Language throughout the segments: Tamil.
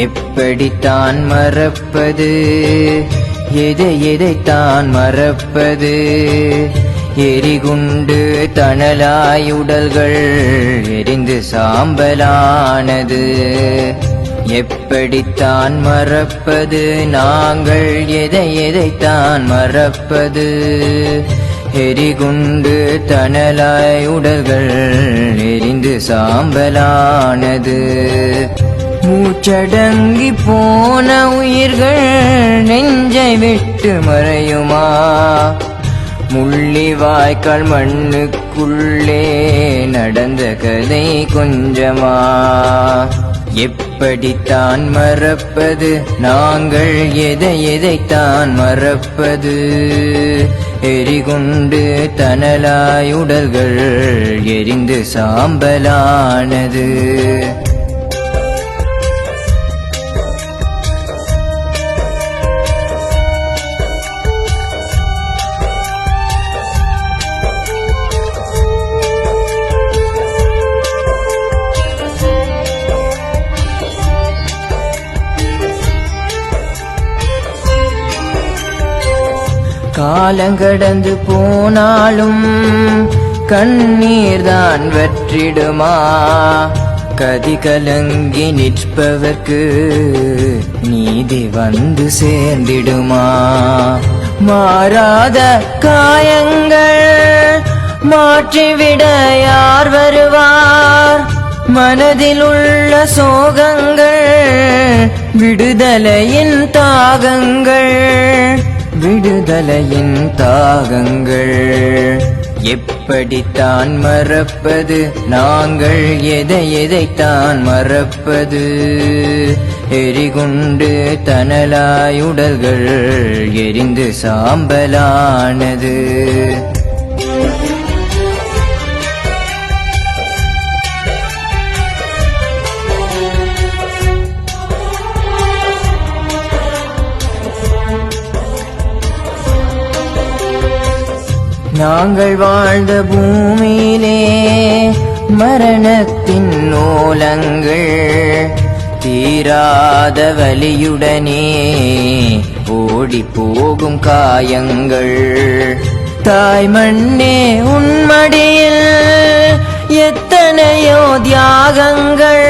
எப்படித்தான் மறப்பது, எதைத்தான் மறப்பது? எரிகுண்டு தணலாயுடல்கள் எரிந்து சாம்பலானது. எப்படித்தான் மறப்பது, நாங்கள் எதைத்தான் மறப்பது? எரிகுண்டு தணலாயுடல்கள் எரிந்து சாம்பலானது. மூச்சடங்கி போன உயிர்கள் நெஞ்சை விட்டு மறையுமா? முள்ளிவாய்க்கால் மண்ணுக்குள்ளே நடந்த கதை கொஞ்சமா? எப்படித்தான் மறப்பது, நாங்கள் எதைத்தான் மறப்பது? எரிகுண்டு தணலாயுடல்கள் எரிந்து சாம்பலானது. காலங்கடந்து போனாலும் கண்ணீர்தான் வற்றிடுமா? கதி கலங்கி நிற்பவர்க்கு நீதி வந்து சேர்ந்திடுமா? மாறாத காயங்கள் மாற்றிவிட யார் வருவார்? மனதில் உள்ள சோகங்கள் விடுதலையின் தாகங்கள், விடுதலையின் தாகங்கள். எப்படித்தான் மறப்பது, நாங்கள் எதைத்தான் மறப்பது? எரிகுண்டு தணலாயுடல்கள் எரிந்து சாம்பலானது. நாங்கள் வாழ்ந்த பூமியிலே மரணத்தின் ஓலங்கள், தீராத வலியுடனே ஓடி போகும் காயங்கள். தாய் மண்ணே உன்மடியில் எத்தனையோ தியாகங்கள்.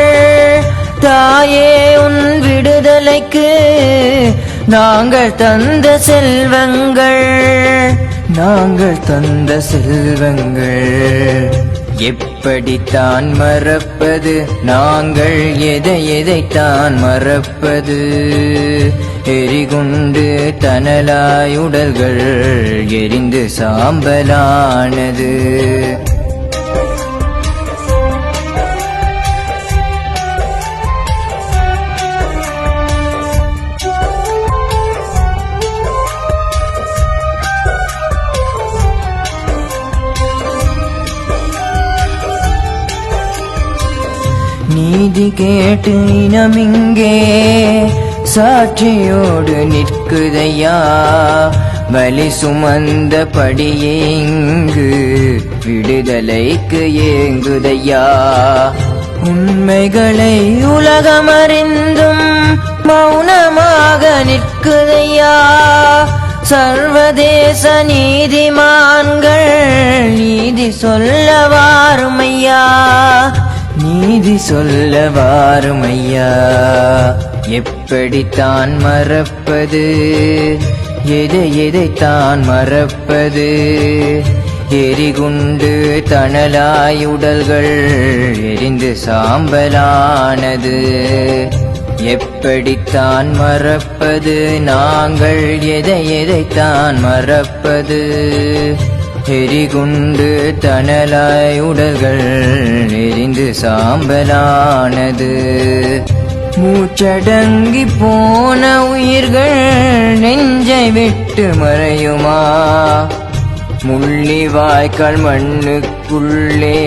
தாயே உன் விடுதலைக்கு நாங்கள் தந்த செல்வங்கள், நாங்கள் தந்த செல்வங்கள். எப்படித்தான் மறப்பது, நாங்கள் எதைத்தான் மறப்பது? எரிகுண்டு தணலாயுடல்கள் எரிந்து சாம்பலானது. நீதி கேட்டு இனமிங்கே சாட்சியோடு நிற்குதையா? வலி சுமந்த படியே இங்கு விடுதலைக்கு ஏங்குதையா? உண்மைகளை உலகமறிந்தும் மௌனமாக நிற்குதையா? சர்வதேச நீதிமான்கள் நீதி சொல்ல வாருமையா, நீதி சொல்ல வாருமையா. எப்படித்தான் மறப்பது, எதைத்தான் மறப்பது? எரிகுண்டு தணலாயுடல்கள் எரிந்து சாம்பலானது. எப்படித்தான் மறப்பது, நாங்கள் எதைத்தான் மறப்பது? எரிகுண்டு தணலாயுடல்கள் எரிந்து சாம்பலானது. மூச்சடங்கி போன உயிர்கள் நெஞ்சை விட்டு மறையுமா? முள்ளிவாய்க்கால் மண்ணுக்குள்ளே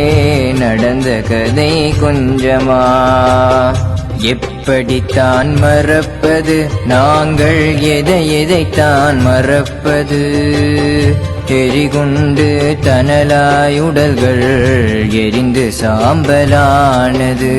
நடந்த கதை கொஞ்சமா? எப்படித்தான் மறப்பது, நாங்கள் எதைத்தான் மறப்பது? எரிகுண்டு தணலாயுடல்கள் எரிந்து சாம்பலானது.